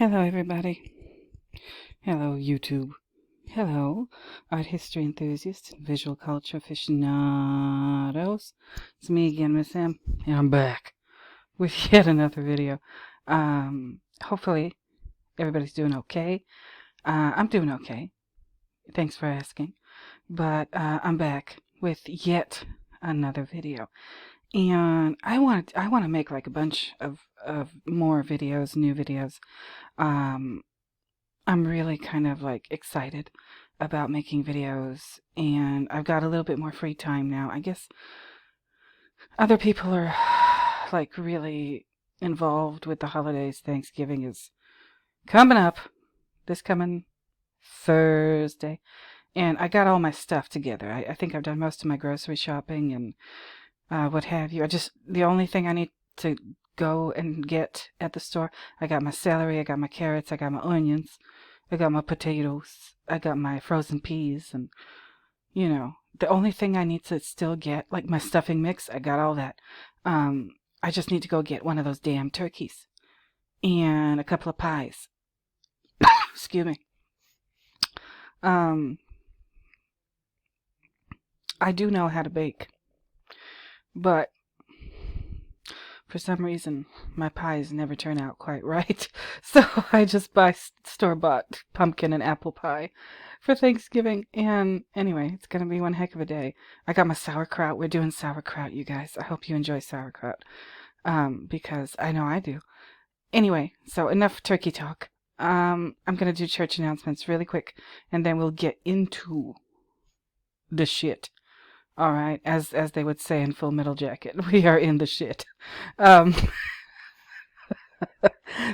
Hello, everybody. Hello, YouTube. Hello, art history enthusiasts and visual culture aficionados. It's me again, Miss M, and I'm back with yet another video. Hopefully, everybody's doing okay. I'm doing okay. Thanks for asking. But I'm back with yet another video, and I want to make like a bunch of more videos, new videos. I'm really kind of like excited about making videos, and I've got a little bit more free time now. I guess other people are like really involved with the holidays. Thanksgiving is coming up this coming Thursday, and I got all my stuff together. I think I've done most of my grocery shopping and what have you. The only thing I need to go and get at the store, I got my celery, I got my carrots, I got my onions, I got my potatoes, I got my frozen peas, and, the only thing I need to still get, like my stuffing mix, I got all that. I just need to go get one of those damn turkeys and a couple of pies. Excuse me. I do know how to bake, but for some reason, my pies never turn out quite right. So I just buy store-bought pumpkin and apple pie for Thanksgiving. And anyway, it's going to be one heck of a day. I got my sauerkraut. We're doing sauerkraut, you guys. I hope you enjoy sauerkraut, because I know I do. Anyway, so enough turkey talk. I'm going to do church announcements really quick, and then we'll get into the shit. All right, as they would say in Full Metal Jacket, we are in the shit.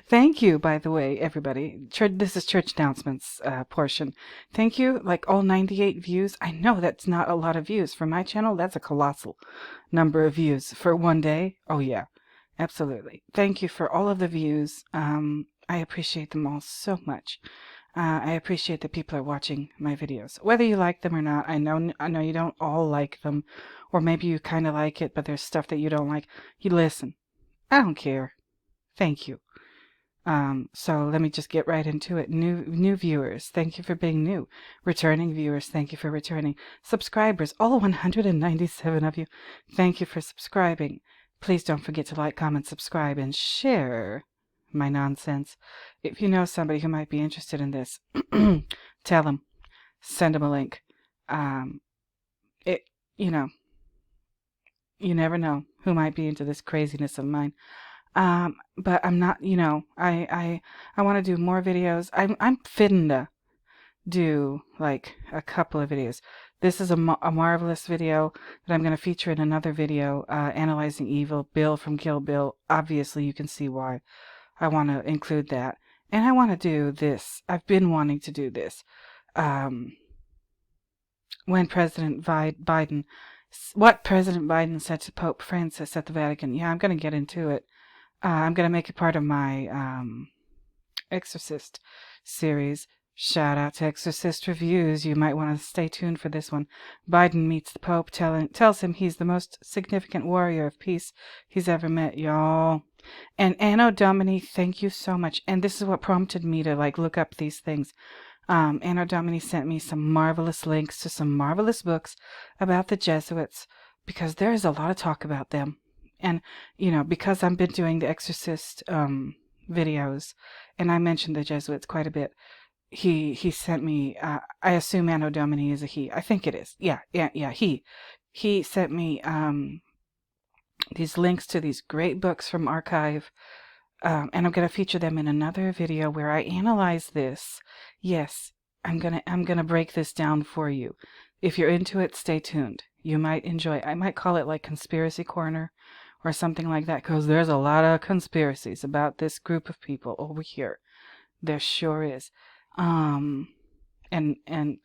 Thank you, by the way, everybody. This is church announcements portion. Thank you, like all 98 views. I know that's not a lot of views for my channel. That's a colossal number of views for one day. Oh yeah, absolutely. Thank you for all of the views. I appreciate them all so much. I appreciate that people are watching my videos, whether you like them or not. I know you don't all like them, or maybe you kind of like it, but there's stuff that you don't like. You listen. I don't care. Thank you. So let me just get right into it. New viewers, thank you for being new. Returning viewers, thank you for returning. Subscribers, all 197 of you, thank you for subscribing. Please don't forget to like, comment, subscribe, and share my nonsense. If you know somebody who might be interested in this, tell them. Send them a link. You never know who might be into this craziness of mine. But I'm not, I want to do more videos. I'm fitting to do like a couple of videos. This is a marvelous video that I'm going to feature in another video, analyzing evil. Bill from Kill Bill. Obviously, you can see why I want to include that. And I want to do this. I've been wanting to do this. When President Biden, what President Biden said to Pope Francis at the Vatican. Yeah, I'm going to get into it. I'm going to make it part of my Exorcist series. Shout out to Exorcist Reviews. You might want to stay tuned for this one. Biden meets the Pope, tells him he's the most significant warrior of peace he's ever met, y'all. And Anno Domini, thank you so much. And this is what prompted me to look up these things. Anno Domini sent me some marvelous links to some marvelous books about the Jesuits, because there is a lot of talk about them. And, because I've been doing the Exorcist videos, and I mentioned the Jesuits quite a bit, he sent me, I assume Anno Domini is a he. I think it is. Yeah, he. He sent me these links to these great books from archive, and I'm going to feature them in another video where I analyze this. Yes, I'm gonna break this down for you. If you're into it, stay tuned. You might enjoy it. I might call it like Conspiracy Corner or something like that, because there's a lot of conspiracies about this group of people over here. There sure is. And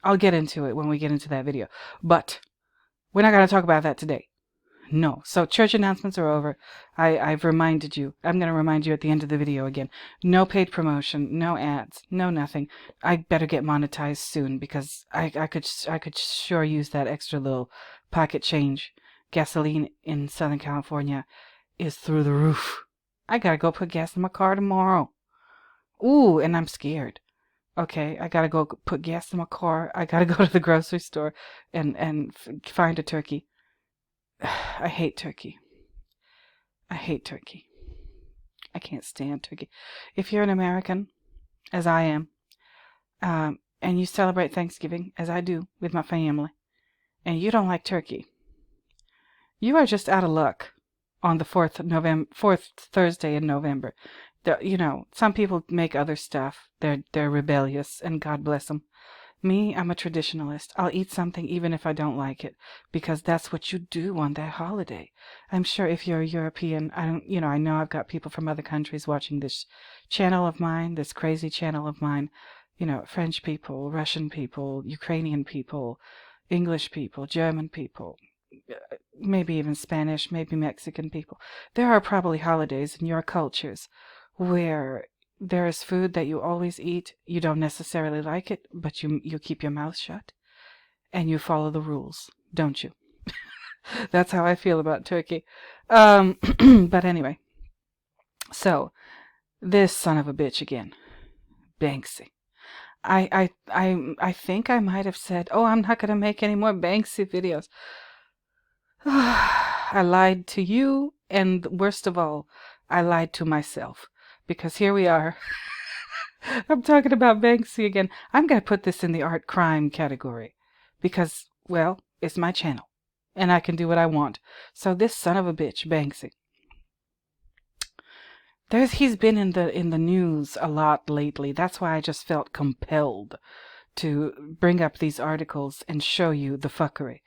I'll get into it when we get into that video. But we're not going to talk about that today. No. So church announcements are over. I've reminded you. I'm going to remind you at the end of the video again. No paid promotion, no ads, no nothing. I better get monetized soon, because I could sure use that extra little pocket change. Gasoline in Southern California is through the roof. I gotta go put gas in my car tomorrow. Ooh, and I'm scared. Okay, I gotta go put gas in my car. I gotta go to the grocery store and find a turkey. I hate turkey. I hate turkey. I can't stand turkey. If you're an American, as I am, and you celebrate Thanksgiving, as I do with my family, and you don't like turkey, you are just out of luck on the fourth Thursday in November. Some people make other stuff. They're rebellious, and God bless them. Me, I'm a traditionalist. I'll eat something even if I don't like it, because that's what you do on that holiday. I'm sure if you're a European, I know I've got people from other countries watching this channel of mine, this crazy channel of mine, French people, Russian people, Ukrainian people, English people, German people, maybe even Spanish, maybe Mexican people. There are probably holidays in your cultures where there is food that you always eat. You don't necessarily like it, but you keep your mouth shut and you follow the rules, don't you? That's how I feel about turkey. But anyway, so this son of a bitch again, Banksy. I think I might have said, oh, I'm not gonna make any more Banksy videos. I lied to you, and worst of all, I lied to myself, because here we are. I'm talking about Banksy again. I'm going to put this in the art crime category because, well, it's my channel and I can do what I want. So this son of a bitch, Banksy, he's been in the news a lot lately. That's why I just felt compelled to bring up these articles and show you the fuckery.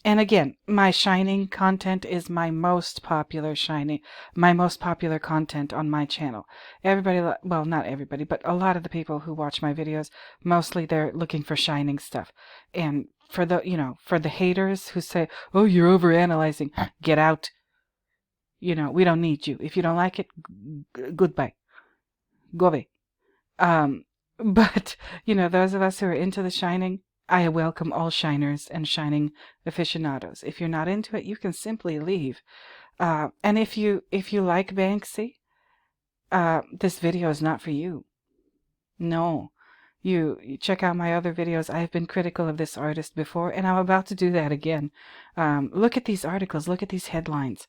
And again, my Shining content is my most popular content on my channel. Everybody, well, not everybody, but a lot of the people who watch my videos, mostly they're looking for Shining stuff. And for the haters who say, oh, you're overanalyzing, get out. We don't need you. If you don't like it, goodbye. Go away. But, those of us who are into the Shining, I welcome all Shiners and Shining aficionados. If you're not into it, you can simply leave. And if you like Banksy, this video is not for you. No. You check out my other videos. I've been critical of this artist before, and I'm about to do that again. Look at these articles. Look at these headlines.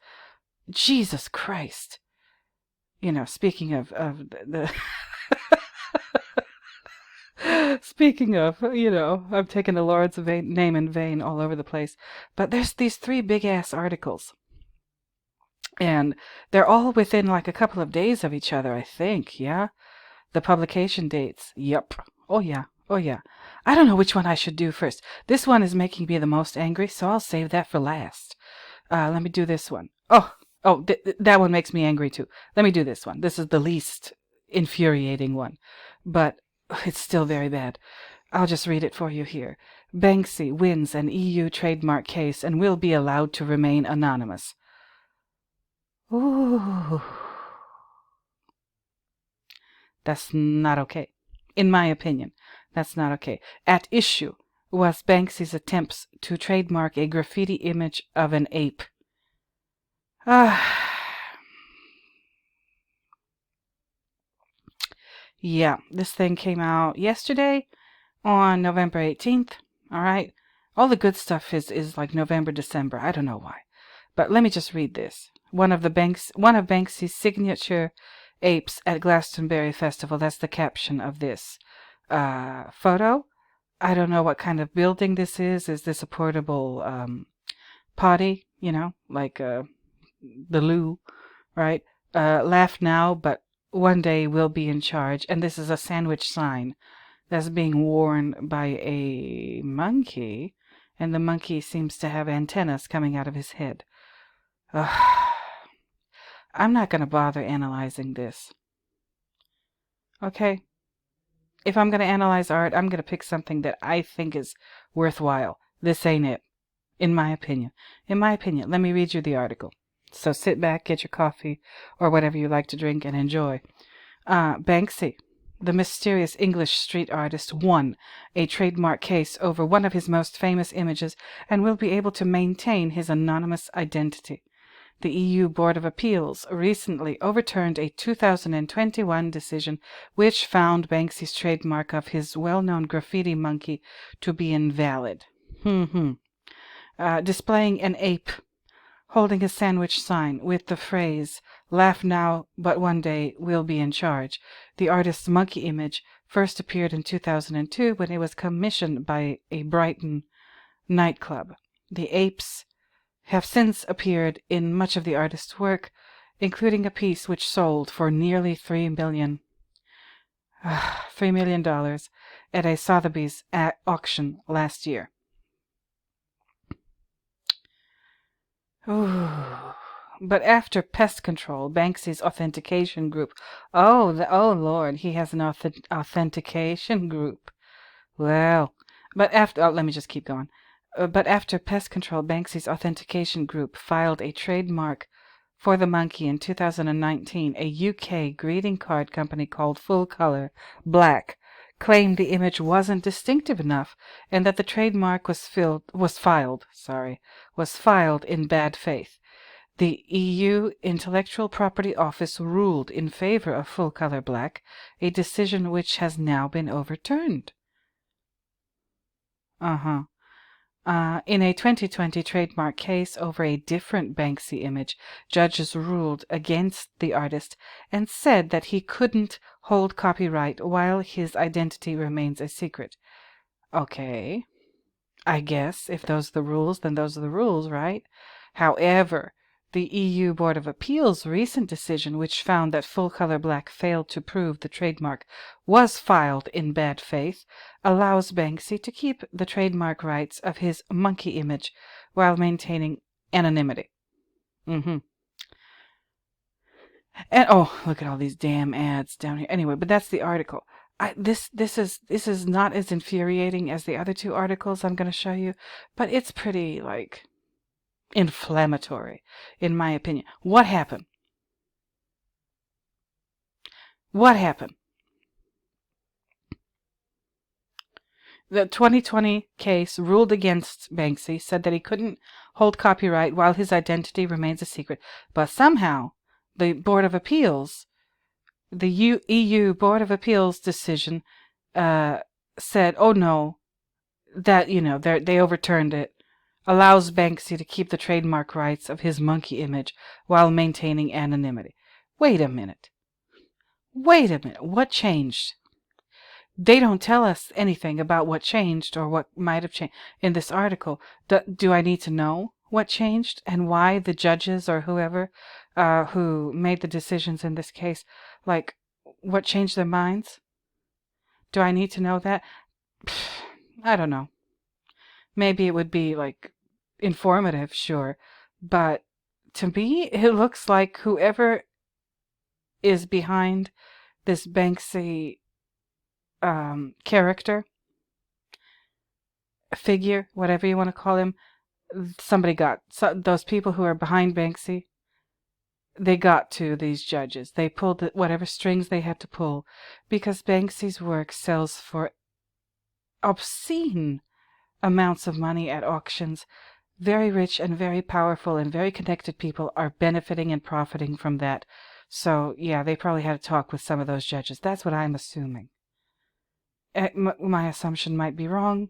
Jesus Christ. Speaking of the... Speaking of, I'm taking the Lord's name in vain all over the place. But there's these 3 big-ass articles. And they're all within like a couple of days of each other, I think, yeah? The publication dates. Yep. Oh, yeah. Oh, yeah. I don't know which one I should do first. This one is making me the most angry, so I'll save that for last. Let me do this one. Oh, that one makes me angry too. Let me do this one. This is the least infuriating one. But it's still very bad. I'll just read it for you here. Banksy wins an EU trademark case and will be allowed to remain anonymous. Ooh. That's not okay. In my opinion, that's not okay. At issue was Banksy's attempts to trademark a graffiti image of an ape. Yeah, this thing came out yesterday on November 18th. All right. All the good stuff is like November, December. I don't know why. But let me just read this. One of Banksy's signature apes at Glastonbury Festival. That's the caption of this photo. I don't know what kind of building this is. Is this a portable potty? Like the loo, right? Laugh now, but one day we'll be in charge. And this is a sandwich sign that's being worn by a monkey, and the monkey seems to have antennas coming out of his head. I'm not going to bother analyzing this. Okay? If I'm going to analyze art, I'm going to pick something that I think is worthwhile. This ain't it, in my opinion. In my opinion, let me read you the article. So sit back, get your coffee, or whatever you like to drink, and enjoy. Banksy, the mysterious English street artist, won a trademark case over one of his most famous images and will be able to maintain his anonymous identity. The EU Board of Appeals recently overturned a 2021 decision which found Banksy's trademark of his well-known graffiti monkey to be invalid. Displaying an ape holding a sandwich sign with the phrase, "Laugh now, but one day we'll be in charge." The artist's monkey image first appeared in 2002 when it was commissioned by a Brighton nightclub. The apes have since appeared in much of the artist's work, including a piece which sold for nearly $3 million at a Sotheby's auction last year. Ooh. But after pest control, Banksy's authentication group. Oh Lord, he has an authentication group. Well, but after, let me just keep going. But after pest control, Banksy's authentication group filed a trademark for the monkey in 2019. A UK greeting card company called Full Color Black claimed the image wasn't distinctive enough and that the trademark was filed in bad faith. The EU Intellectual Property Office ruled in favor of Full Color Black, a decision which has now been overturned. In a 2020 trademark case over a different Banksy image, judges ruled against the artist and said that he couldn't hold copyright while his identity remains a secret. Okay, I guess if those are the rules, then those are the rules, right? However, the EU Board of Appeals' recent decision, which found that Full Color Black failed to prove the trademark was filed in bad faith, allows Banksy to keep the trademark rights of his monkey image while maintaining anonymity. And oh, look at all these damn ads down here. Anyway, but that's the article. This is not as infuriating as the other two articles I'm going to show you, but it's pretty inflammatory, in my opinion. What happened? The 2020 case ruled against Banksy, said that he couldn't hold copyright while his identity remains a secret. But somehow, the Board of Appeals, the EU Board of Appeals decision said, oh no, that, they overturned it, allows Banksy to keep the trademark rights of his monkey image while maintaining anonymity. Wait a minute. What changed? They don't tell us anything about what changed or what might have changed in this article. Do I need to know what changed and why the judges or whoever who made the decisions in this case, what changed their minds? Do I need to know that? I don't know. Maybe it would be informative, sure. But to me, it looks like whoever is behind this Banksy character, figure, whatever you want to call him, those people who are behind Banksy, they got to these judges. They pulled whatever strings they had to pull because Banksy's work sells for obscene amounts of money at auctions. Very rich and very powerful and very connected people are benefiting and profiting from that. So, yeah, they probably had a talk with some of those judges. That's what I'm assuming. My assumption might be wrong.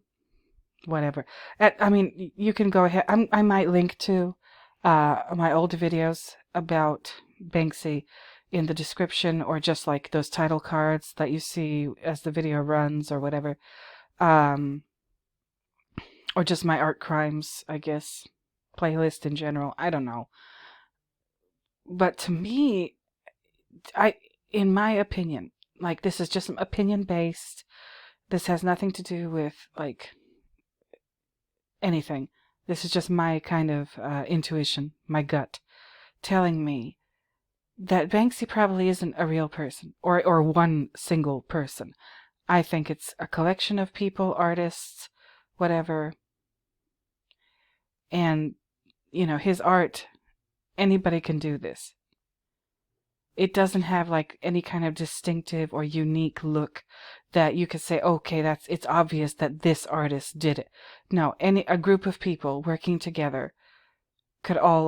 Whatever. You can go ahead. I might link to my older videos about Banksy in the description, or just those title cards that you see as the video runs or whatever. Or just my art crimes, I guess, playlist in general. I don't know. But to me, in my opinion, this is just opinion based. This has nothing to do with anything. This is just my kind of intuition, my gut, telling me that Banksy probably isn't a real person or one single person. I think it's a collection of people, artists, whatever. And, his art, anybody can do this. It doesn't have any kind of distinctive or unique look that you could say, okay, it's obvious that this artist did it. No, a group of people working together could all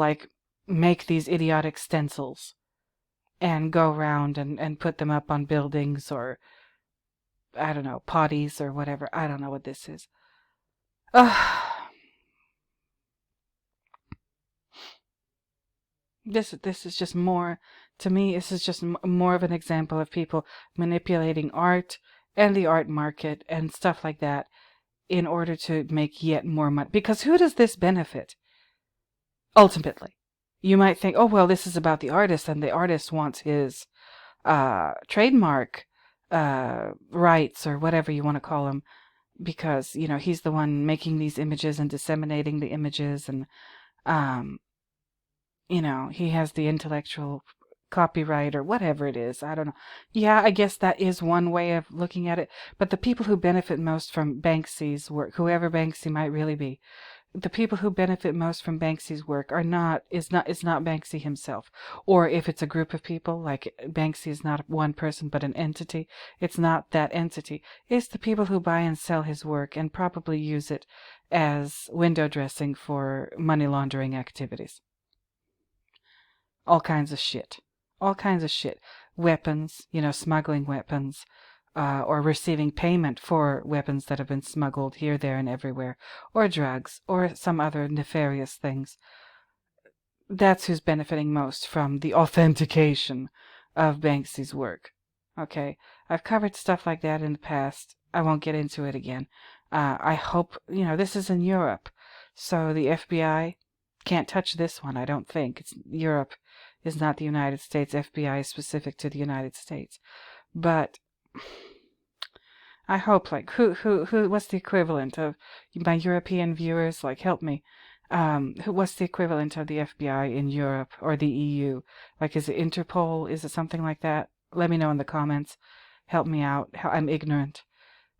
make these idiotic stencils and go around and put them up on buildings or, I don't know, potties or whatever. I don't know what this is. This is just more, to me, this is just more of an example of people manipulating art and the art market and stuff like that in order to make yet more money. Because who does this benefit? Ultimately, you might think, oh, well, this is about the artist and the artist wants his trademark rights or whatever you want to call them, because, you know, he's the one making these images and disseminating the images, and you know, he has the intellectual copyright or whatever it is. I don't know. Yeah, I guess that is one way of looking at it. But the people who benefit most from Banksy's work, whoever Banksy might really be, the people who benefit most from Banksy's work is not Banksy himself. Or if it's a group of people, like Banksy is not one person but an entity, it's not that entity. It's the people who buy and sell his work and probably use it as window dressing for money laundering activities. All kinds of shit. All kinds of shit. Weapons, you know, smuggling weapons, or receiving payment for weapons that have been smuggled here, there, and everywhere, or drugs, or some other nefarious things. That's who's benefiting most from the authentication of Banksy's work. Okay, I've covered stuff like that in the past. I won't get into it again. I hope, you know, this is in Europe, so the FBI can't touch this one, I don't think. It's Europe is not the United States. FBI is specific to the United States. But I hope, like, what's the equivalent of my European viewers? Like, help me. What's the equivalent of the FBI in Europe or the EU? Like, is it Interpol? Is it something like that? Let me know in the comments. Help me out. I'm ignorant.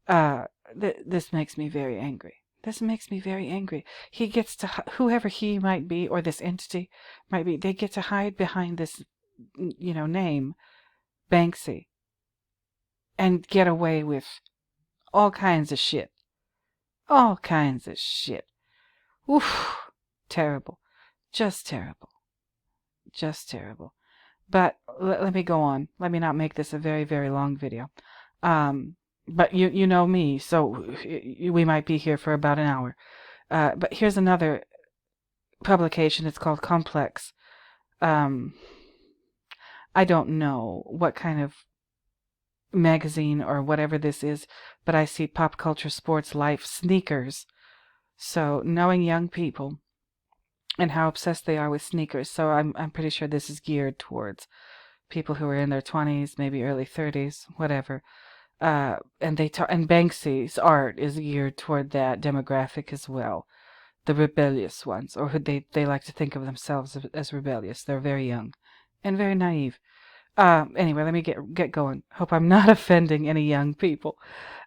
This makes me very angry. This makes me very angry. He gets to, whoever he might be, or this entity might be, they get to hide behind this, you know, name, Banksy, and get away with all kinds of shit. All kinds of shit. Oof. Terrible. Just terrible. Just terrible. But let me go on. Let me not make this a very, very long video. But you know me, so we might be here for about an hour. But here's another publication. It's called Complex. I don't know what kind of magazine or whatever this is, but I see pop culture, sports, life, sneakers. So knowing young people and how obsessed they are with sneakers, so I'm pretty sure this is geared towards people who are in their 20s, maybe early 30s, whatever. And Banksy's art is geared toward that demographic as well, the rebellious ones, or who they like to think of themselves as rebellious. They're very young and very naive. Anyway, let me get going. Hope I'm not offending any young people.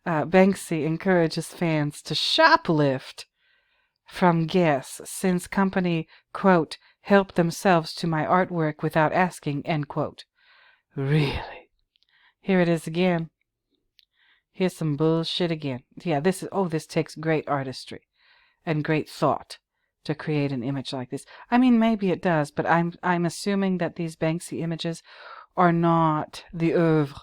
Banksy encourages fans to shoplift from guests since company, quote, help themselves to my artwork without asking, end quote. Really? Here it is again. Here's some bullshit again. Yeah, this takes great artistry and great thought to create an image like this. I mean, maybe it does, but I'm assuming that these Banksy images are not the oeuvre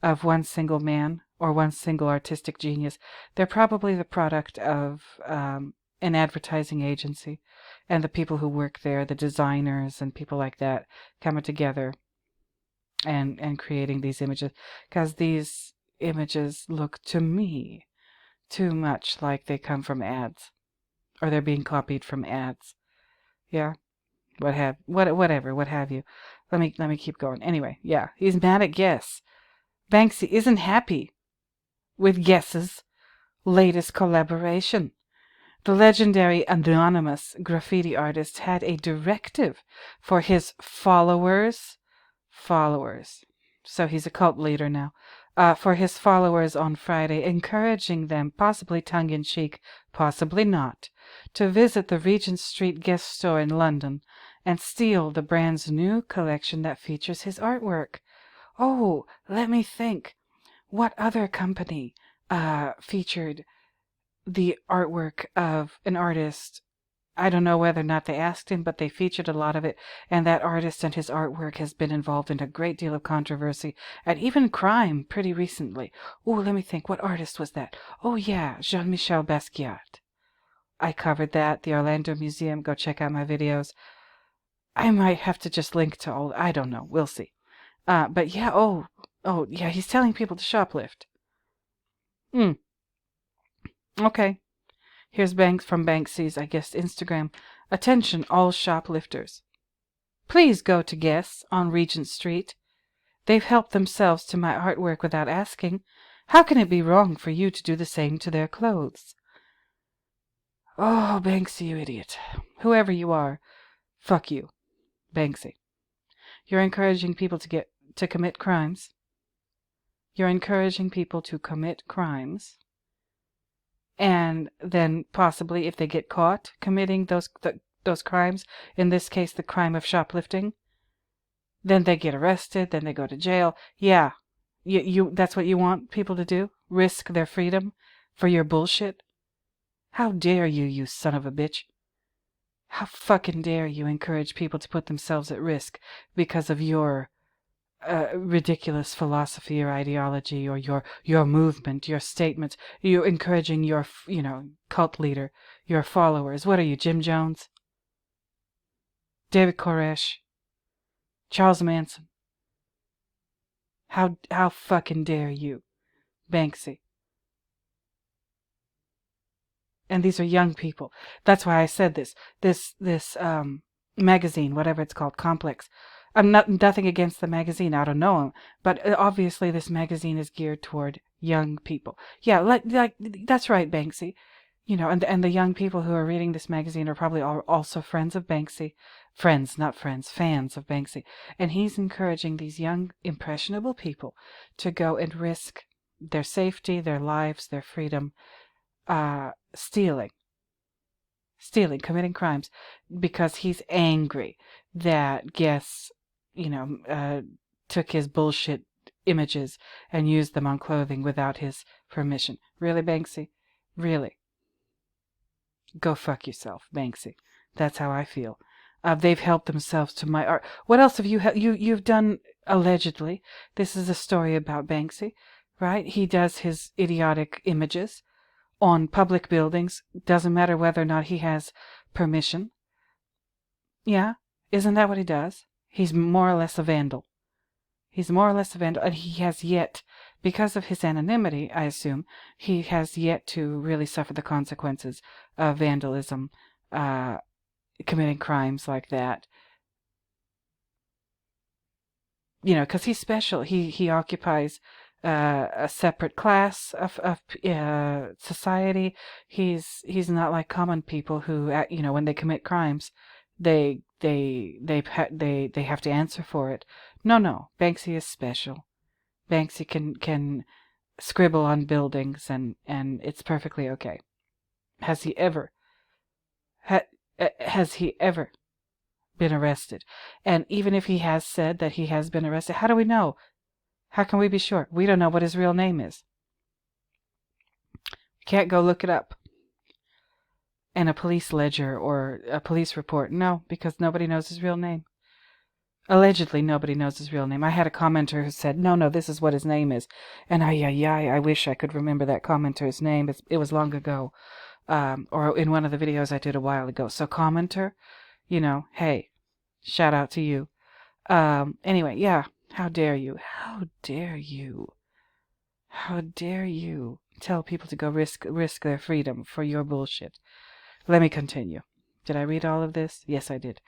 of one single man or one single artistic genius. They're probably the product of an advertising agency and the people who work there, the designers and people like that, coming together and creating these images, because these images look to me too much like they come from ads, or they're being copied from ads. Yeah, what have you. Let me keep going. Anyway, yeah, he's mad at Guess. Banksy isn't happy with Guess's latest collaboration. The legendary anonymous graffiti artist had a directive for his followers. So he's a cult leader now. For his followers on Friday, encouraging them, possibly tongue-in-cheek, possibly not, to visit the Regent Street Guest store in London and steal the brand's new collection that features his artwork. Oh, let me think. What other company featured the artwork of an artist I don't know whether or not they asked him, but they featured a lot of it, and that artist and his artwork has been involved in a great deal of controversy, and even crime pretty recently. Oh, let me think, what artist was that? Oh yeah, Jean-Michel Basquiat. I covered that, the Orlando Museum, go check out my videos. I might have to just link to all, I don't know, we'll see. But yeah, oh yeah, he's telling people to shoplift. Okay. Here's Banks from Banksy's, I guess, Instagram. Attention, all shoplifters. Please go to Guess on Regent Street. They've helped themselves to my artwork without asking. How can it be wrong for you to do the same to their clothes? Oh, Banksy, you idiot. Whoever you are, fuck you, Banksy. You're encouraging people to commit crimes. You're encouraging people to commit crimes. And then possibly, if they get caught committing those crimes, in this case the crime of shoplifting, then they get arrested, then they go to jail. Yeah, you that's what you want people to do? Risk their freedom for your bullshit? How dare you, you son of a bitch? How fucking dare you encourage people to put themselves at risk because of your ridiculous philosophy or ideology or your movement, your statements. You're encouraging your, cult leader, your followers. What are you, Jim Jones? David Koresh? Charles Manson? How fucking dare you, Banksy? And these are young people. That's why I said this magazine, whatever it's called, Complex. I'm nothing against the magazine. I don't know him, but obviously this magazine is geared toward young people. Yeah, like that's right, Banksy. And the young people who are reading this magazine are probably also friends of Banksy. Friends, not friends, fans of Banksy. And he's encouraging these young, impressionable people to go and risk their safety, their lives, their freedom, stealing, committing crimes, because he's angry that Guess, took his bullshit images and used them on clothing without his permission. Really, Banksy? Really? Go fuck yourself, Banksy. That's how I feel. They've helped themselves to my art. What else have you've done, allegedly? This is a story about Banksy, right? He does his idiotic images on public buildings. Doesn't matter whether or not he has permission. Yeah? Isn't that what he does? He's more or less a vandal. And he has yet, because of his anonymity, I assume, he has yet to really suffer the consequences of vandalism, committing crimes like that. Because he's special. He occupies a separate class of society. He's not like common people who, when they commit crimes, they have to answer for it. No, Banksy is special. Banksy can scribble on buildings, and it's perfectly okay. Has he ever been arrested? And even if he has said that he has been arrested, how do we know? How can we be sure? We don't know what his real name is. We can't go look it up in a police ledger or a police report. No, because nobody knows his real name. Allegedly, nobody knows his real name. I had a commenter who said, no, this is what his name is. And I wish I could remember that commenter's name. It was long ago. Or in one of the videos I did a while ago. So commenter, hey, shout out to you. Anyway, yeah, how dare you? How dare you? How dare you tell people to go risk their freedom for your bullshit? Let me continue. Did I read all of this? Yes, I did.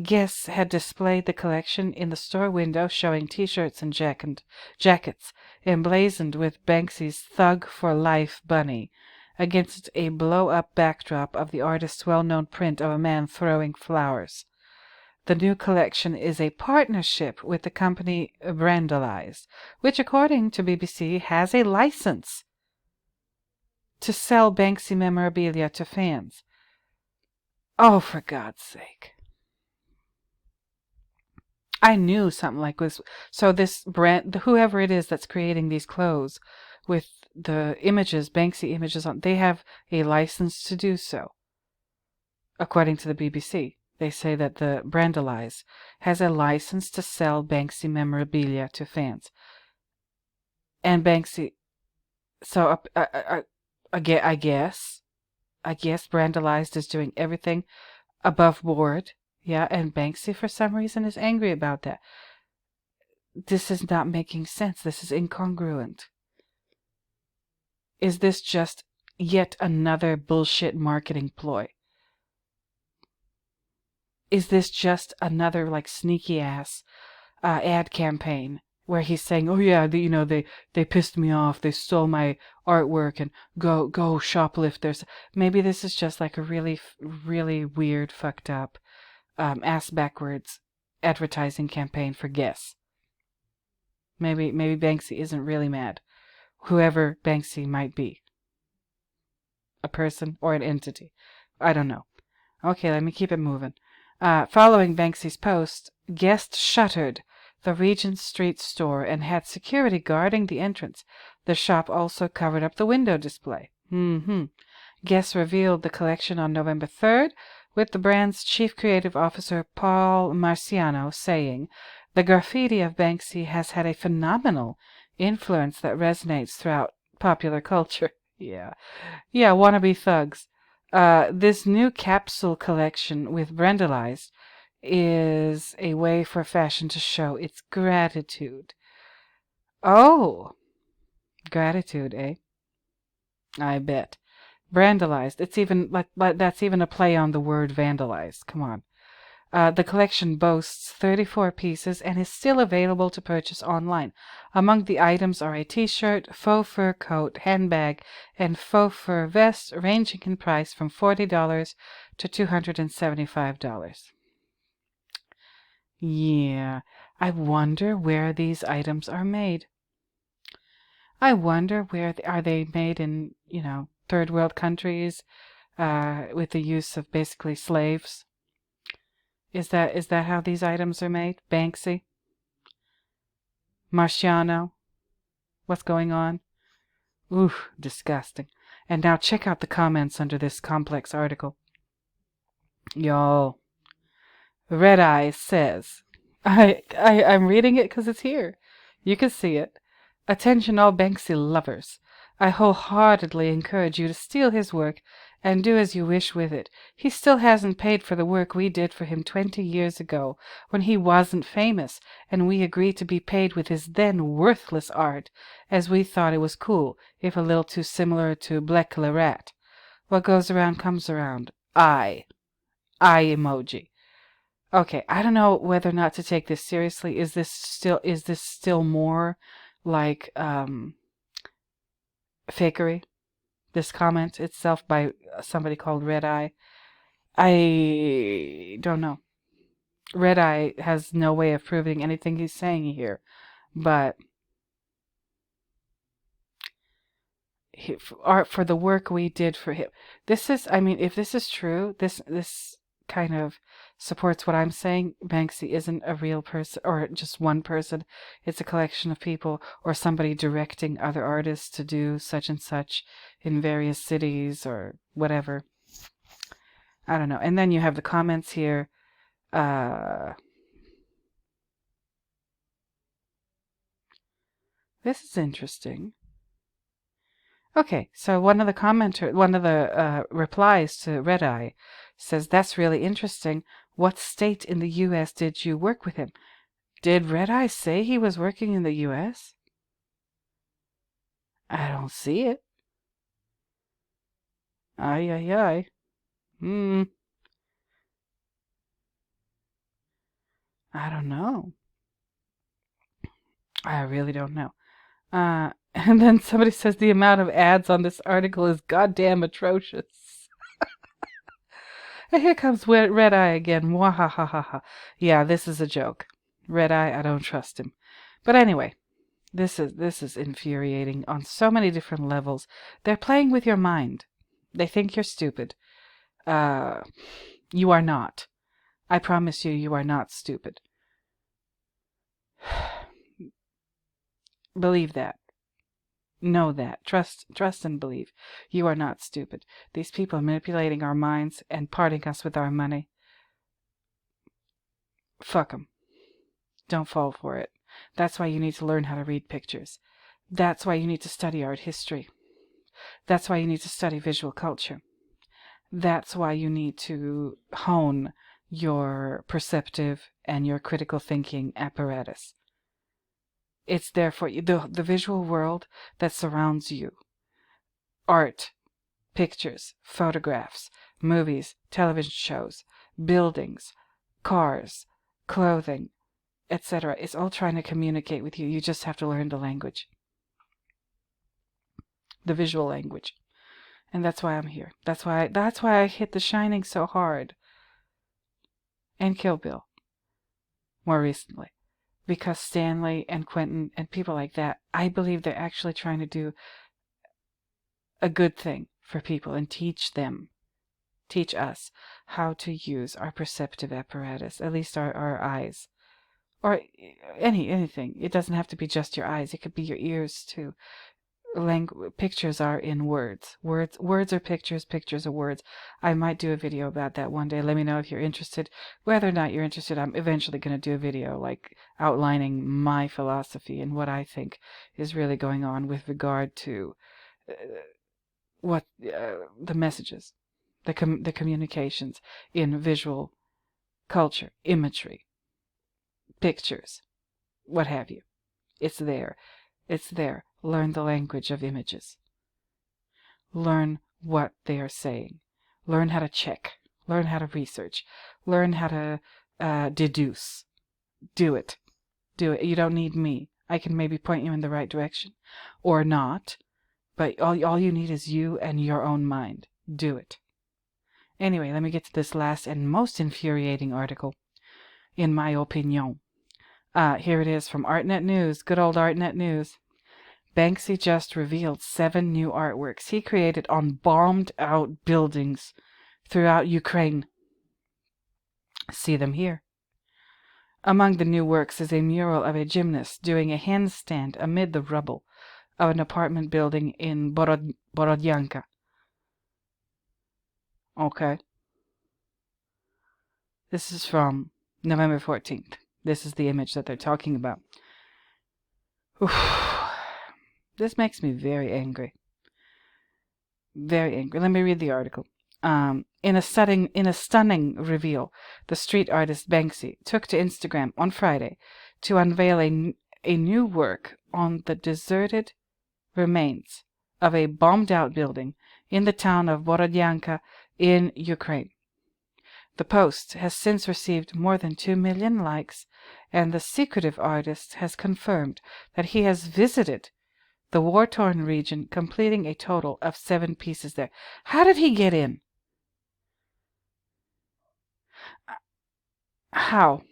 Guess had displayed the collection in the store window, showing T-shirts and jackets emblazoned with Banksy's Thug for Life bunny, against a blow-up backdrop of the artist's well-known print of a man throwing flowers. The new collection is a partnership with the company Brandalize, which, according to BBC, has a license to sell Banksy memorabilia to fans. Oh, for God's sake. I knew something like this. So this brand, whoever it is that's creating these clothes with the images, Banksy images on, they have a license to do so. according to the BBC. They say that the Brandalize has a license to sell Banksy memorabilia to fans. And Banksy, so I guess Brandalized is doing everything above board. Yeah, and Banksy for some reason is angry about that. This is not making sense. This is incongruent. Is this just yet another bullshit marketing ploy? Is this just another like sneaky ass ad campaign where he's saying, "Oh yeah, they pissed me off. They stole my artwork and go shoplifters." Maybe this is just like a really weird, fucked up, ass backwards advertising campaign for Guess. Maybe Banksy isn't really mad. Whoever Banksy might be, a person or an entity, I don't know. Okay, let me keep it moving. Following Banksy's post, Guest shuttered the Regent Street store and had security guarding the entrance. The shop also covered up the window display. Guest revealed the collection on November 3rd, with the brand's chief creative officer Paul Marciano saying, "The graffiti of Banksy has had a phenomenal influence that resonates throughout popular culture." Yeah, wannabe thugs. This new capsule collection with Brandalized is a way for fashion to show its gratitude. Oh, gratitude, eh? I bet. Brandalized. It's even like that's even a play on the word vandalized. Come on. The collection boasts 34 pieces and is still available to purchase online. Among the items are a t-shirt, faux fur coat, handbag, and faux fur vest, ranging in price from $40 to $275. Yeah, I wonder where these items are made. I wonder where are they made in, third world countries, with the use of basically slaves. Is that how these items are made? Banksy? Marciano? What's going on? Ooh, disgusting. And now check out the comments under this complex article. Y'all, Red Eye says, I'm reading it because it's here. You can see it. "Attention all Banksy lovers. I wholeheartedly encourage you to steal his work and do as you wish with it. He still hasn't paid for the work we did for him 20 years ago, when he wasn't famous, and we agreed to be paid with his then worthless art, as we thought it was cool, if a little too similar to Black Le Rat. What goes around comes around. Eye emoji." Okay, I don't know whether or not to take this seriously. Is this still more like fakery? This comment itself by somebody called Red Eye. I don't know. Red Eye has no way of proving anything he's saying here, but art for the work we did for him. This is, I mean, if this is true, this kind of supports what I'm saying. Banksy isn't a real person or just one person. It's a collection of people or somebody directing other artists to do such and such in various cities or whatever. I don't know. And then you have the comments here. This is interesting. Okay, so one of the replies to Red Eye says, "That's really interesting. What state in the U.S. did you work with him?" Did Red Eye say he was working in the U.S.? I don't see it. Ay, ay, ay. I don't know. I really don't know. And then somebody says the amount of ads on this article is goddamn atrocious. And here comes Red Eye again. Mwahahaha. Yeah, this is a joke. Red Eye, I don't trust him. But anyway, this is infuriating on so many different levels. They're playing with your mind. They think you're stupid. You are not. I promise you are not stupid. Believe that. Know that. Trust and believe. You are not stupid. These people are manipulating our minds and parting us with our money. Fuck them. Don't fall for it. That's why you need to learn how to read pictures. That's why you need to study art history. That's why you need to study visual culture. That's why you need to hone your perceptive and your critical thinking apparatus. It's there for you. The visual world that surrounds you. Art, pictures, photographs, movies, television shows, buildings, cars, clothing, etc. It's all trying to communicate with you. You just have to learn the language. The visual language. And that's why I'm here. That's why I hit The Shining so hard. And Kill Bill. More recently. Because Stanley and Quentin and people like that, I believe they're actually trying to do a good thing for people and teach us how to use our perceptive apparatus, at least our eyes. Or anything. It doesn't have to be just your eyes. It could be your ears too. Pictures are in words. Words are pictures. Pictures are words. I might do a video about that one day. Let me know if you're interested. Whether or not you're interested, I'm eventually going to do a video like outlining my philosophy and what I think is really going on with regard to the messages, the communications in visual culture, imagery, pictures, what have you. It's there. It's there. Learn the language of images. Learn what they are saying. Learn how to check. Learn how to research. Learn how to deduce. Do it. Do it. You don't need me. I can maybe point you in the right direction. Or not. But all you need is you and your own mind. Do it. Anyway, let me get to this last and most infuriating article, in my opinion. Here it is from ArtNet News. Good old ArtNet News. Banksy just revealed 7 new artworks he created on bombed-out buildings throughout Ukraine. See them here. Among the new works is a mural of a gymnast doing a handstand amid the rubble of an apartment building in Borodyanka. Okay. This is from November 14th. This is the image that they're talking about. This makes me very angry. Very angry. Let me read the article. In a stunning reveal, the street artist Banksy took to Instagram on Friday to unveil a new work on the deserted remains of a bombed-out building in the town of Borodyanka in Ukraine. The post has since received more than 2 million likes, and the secretive artist has confirmed that he has visited the war-torn region, completing a total of 7 pieces there. How did he get in? How?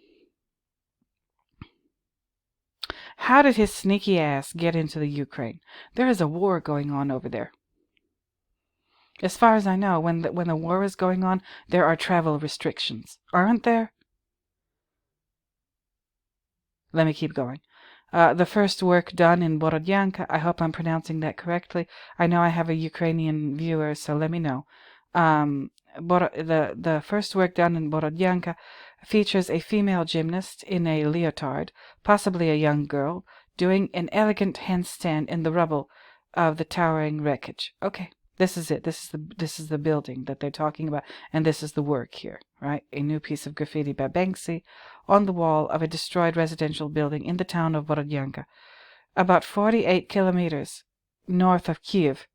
How did his sneaky ass get into the Ukraine? There is a war going on over there. As far as I know, when the war is going on, there are travel restrictions, aren't there? Let me keep going. The first work done in Borodyanka, I hope I'm pronouncing that correctly. I know I have a Ukrainian viewer, so let me know. The first work done in Borodyanka features a female gymnast in a leotard, possibly a young girl, doing an elegant handstand in the rubble of the towering wreckage. Okay, this is it. This is the building that they're talking about, and this is the work here, right? A new piece of graffiti by Banksy on the wall of a destroyed residential building in the town of Borodyanka, about 48 kilometers north of Kiev.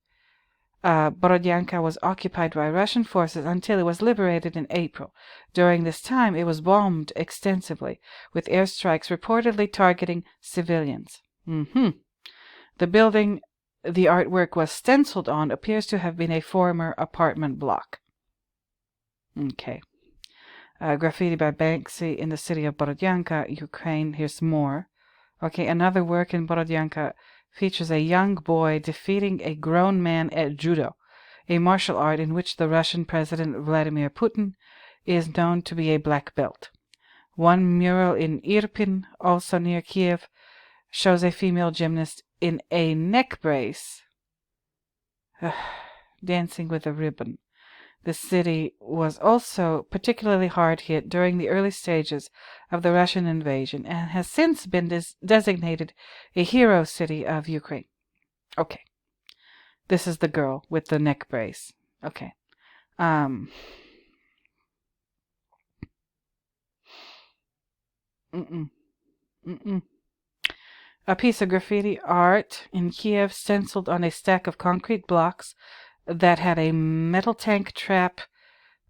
Borodyanka was occupied by Russian forces until it was liberated in April. During this time, it was bombed extensively, with airstrikes reportedly targeting civilians. The building the artwork was stenciled on appears to have been a former apartment block. Okay. Graffiti by Banksy in the city of Borodyanka, Ukraine. Here's more. Okay, another work in Borodyanka features a young boy defeating a grown man at judo, a martial art in which the Russian President Vladimir Putin is known to be a black belt. One mural in Irpin, also near Kiev, shows a female gymnast in a neck brace dancing with a ribbon. The city was also particularly hard hit during the early stages of the Russian invasion and has since been designated a hero city of Ukraine. Okay. This is the girl with the neck brace. Okay. Mm-mm. Mm-mm. A piece of graffiti art in Kiev stenciled on a stack of concrete blocks that had a metal tank trap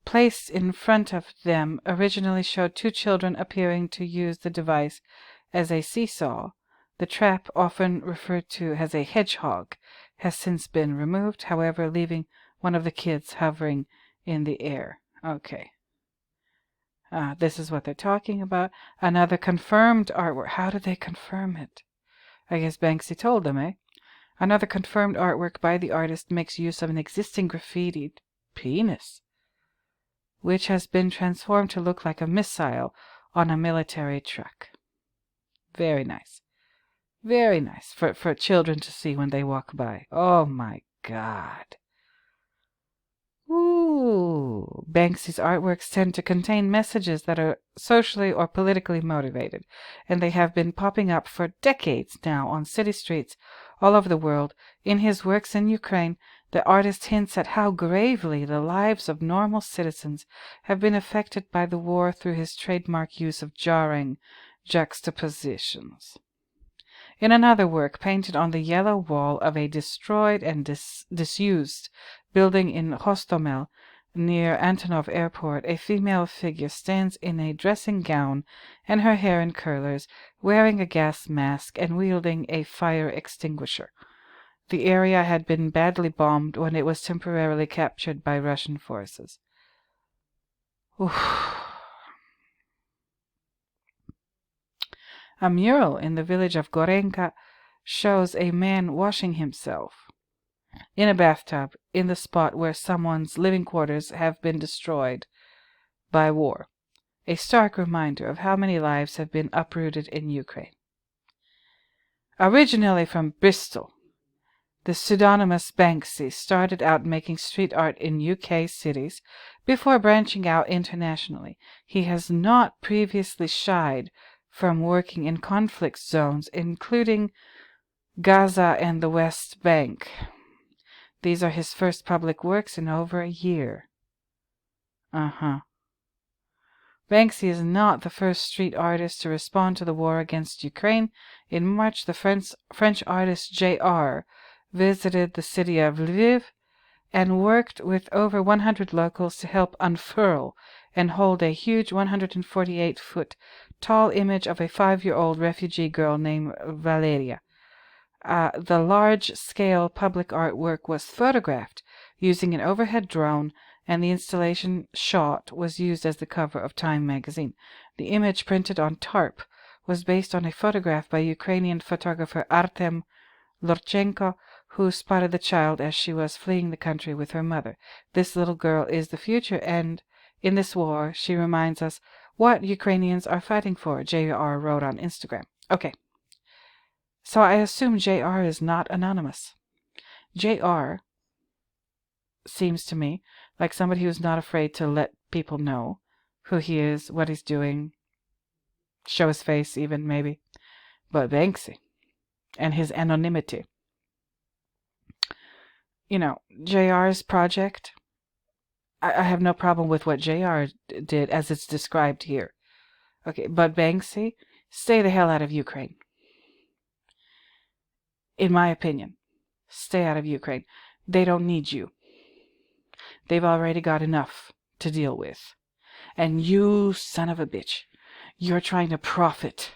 placed in front of them originally showed two children appearing to use the device as a seesaw. The trap, often referred to as a hedgehog, has since been removed, however, leaving one of the kids hovering in the air. Okay. This is what they're talking about. Another confirmed artwork. How did they confirm it? I guess Banksy told them, eh? Another confirmed artwork by the artist makes use of an existing graffitied penis, which has been transformed to look like a missile on a military truck. Very nice. Very nice for children to see when they walk by. Oh my God. Ooh. Banksy's artworks tend to contain messages that are socially or politically motivated, and they have been popping up for decades now on city streets all over the world. In his works in Ukraine, the artist hints at how gravely the lives of normal citizens have been affected by the war through his trademark use of jarring juxtapositions. In another work, painted on the yellow wall of a destroyed and disused building in Hostomel, near Antonov Airport, a female figure stands in a dressing gown and her hair in curlers, wearing a gas mask and wielding a fire extinguisher. The area had been badly bombed when it was temporarily captured by Russian forces. Oof. A mural in the village of Gorenka shows a man washing himself in a bathtub in the spot where someone's living quarters have been destroyed by war. A stark reminder of how many lives have been uprooted in Ukraine. Originally from Bristol, the pseudonymous Banksy started out making street art in UK cities before branching out internationally. He has not previously shied from working in conflict zones, including Gaza and the West Bank. These are his first public works in over a year. Banksy is not the first street artist to respond to the war against Ukraine. In March, the French artist J.R. visited the city of Lviv and worked with over 100 locals to help unfurl and hold a huge 148-foot tall image of a 5-year-old refugee girl named Valeria. The large-scale public artwork was photographed using an overhead drone, and the installation shot was used as the cover of Time magazine. The image, printed on tarp, was based on a photograph by Ukrainian photographer Artem Lorchenko, who spotted the child as she was fleeing the country with her mother. This little girl is the future, and in this war, she reminds us what Ukrainians are fighting for, JR wrote on Instagram. Okay. So I assume JR is not anonymous. JR seems to me like somebody who's not afraid to let people know who he is, what he's doing, show his face even, maybe. But Banksy and his anonymity. JR's project, I have no problem with what JR did as it's described here. Okay, but Banksy, stay the hell out of Ukraine. In my opinion, stay out of Ukraine. They don't need you. They've already got enough to deal with. And you, son of a bitch, you're trying to profit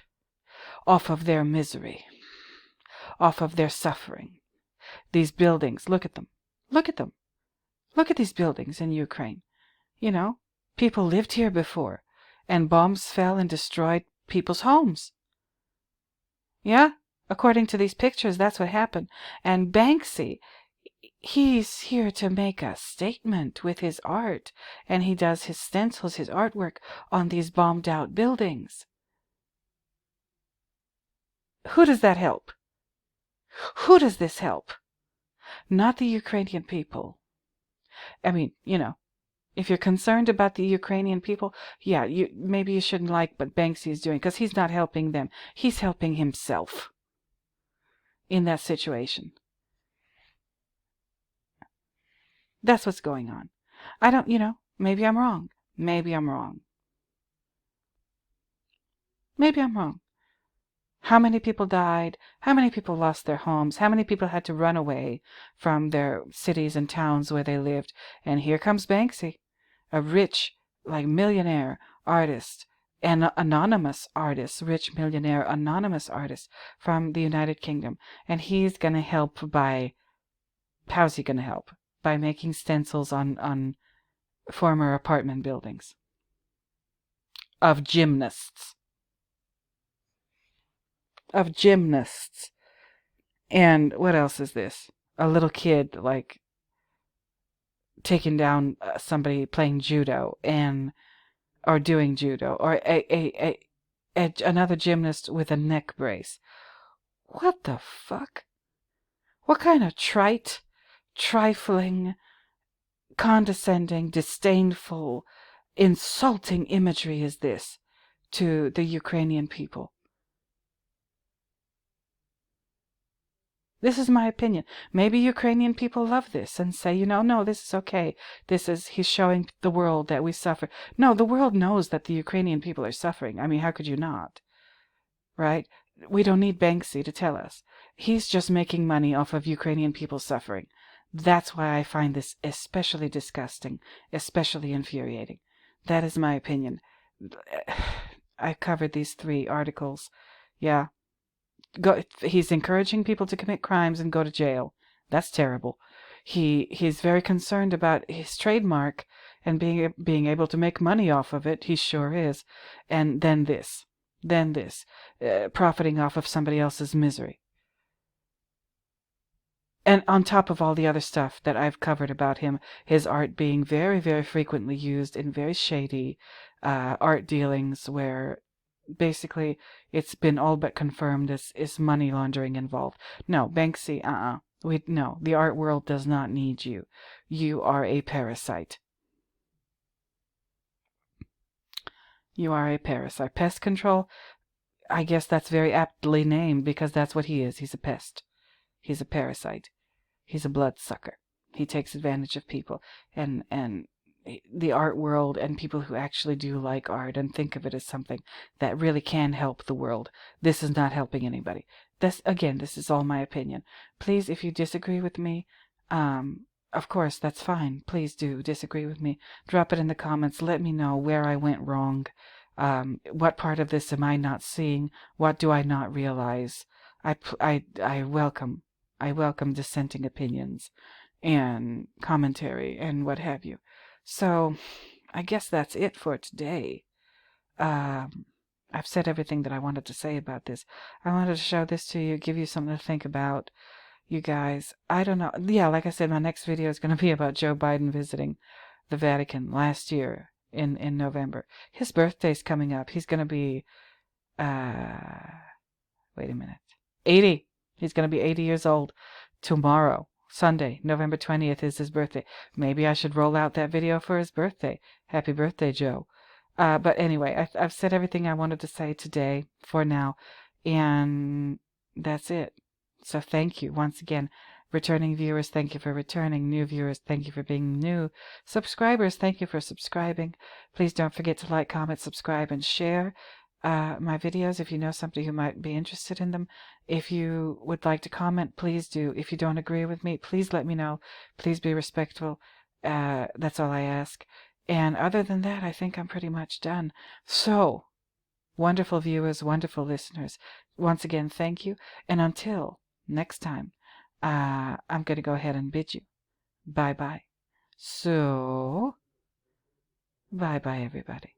off of their misery, off of their suffering. These buildings, look at them. Look at them. Look at these buildings in Ukraine. People lived here before, and bombs fell and destroyed people's homes. Yeah? According to these pictures, that's what happened. And Banksy, he's here to make a statement with his art, and he does his stencils, his artwork on these bombed out buildings. Who does that help? Who does this help? Not the Ukrainian people. I mean, if you're concerned about the Ukrainian people, yeah, maybe you shouldn't like what Banksy is doing, because he's not helping them. He's helping himself in that situation. That's what's going on. I don't, maybe I'm wrong. Maybe I'm wrong. Maybe I'm wrong. How many people died? How many people lost their homes? How many people had to run away from their cities and towns where they lived? And here comes Banksy, a rich, millionaire artist, an anonymous artist, rich millionaire anonymous artist from the United Kingdom. And he's going to help by, how's he going to help? By making stencils on former apartment buildings of gymnasts. And what else is this? A little kid, taking down somebody playing judo or doing judo, or another gymnast with a neck brace. What the fuck? What kind of trite, trifling, condescending, disdainful, insulting imagery is this to the Ukrainian people? This is my opinion. Maybe Ukrainian people love this and say, no, this is okay. He's showing the world that we suffer. No, the world knows that the Ukrainian people are suffering. I mean, how could you not? Right? We don't need Banksy to tell us. He's just making money off of Ukrainian people suffering. That's why I find this especially disgusting, especially infuriating. That is my opinion. I covered these 3 articles. Yeah. He's encouraging people to commit crimes and go to jail. That's terrible. He's very concerned about his trademark and being able to make money off of it. He sure is. And then this, profiting off of somebody else's misery. And on top of all the other stuff that I've covered about him, his art being very, very frequently used in very shady art dealings where basically it's been all but confirmed is money laundering involved. No, Banksy, no, the art world does not need you. You are a parasite. You are a parasite. Pest control, I guess that's very aptly named because that's what he is. He's a pest. He's a parasite. He's a bloodsucker. He takes advantage of people. And the art world and people who actually do like art and think of it as something that really can help the world. This is not helping anybody. This is all my opinion. Please, if you disagree with me, of course, that's fine. Please do disagree with me. Drop it in the comments. Let me know where I went wrong. What part of this am I not seeing? What do I not realize? I welcome dissenting opinions and commentary and what have you. So, I guess that's it for today. I've said everything that I wanted to say about this. I wanted to show this to you, give you something to think about, you guys. I don't know. Yeah, like I said, my next video is going to be about Joe Biden visiting the Vatican last year in November. His birthday's coming up. He's going to be, wait a minute, 80. He's going to be 80 years old tomorrow. Sunday, November 20th is his birthday. Maybe I should roll out that video for his birthday. Happy birthday, Joe. But anyway, I've said everything I wanted to say today for now, and that's it. So thank you once again. Returning viewers, thank you for returning. New viewers, thank you for being new. Subscribers, thank you for subscribing. Please don't forget to like, comment, subscribe, and share my videos if you know somebody who might be interested in them. If you would like to comment, please do. If you don't agree with me, please let me know. Please be respectful. That's all I ask. And other than that, I think I'm pretty much done. So, wonderful viewers, wonderful listeners, once again, thank you. And until next time, I'm going to go ahead and bid you bye-bye. So, bye-bye, everybody.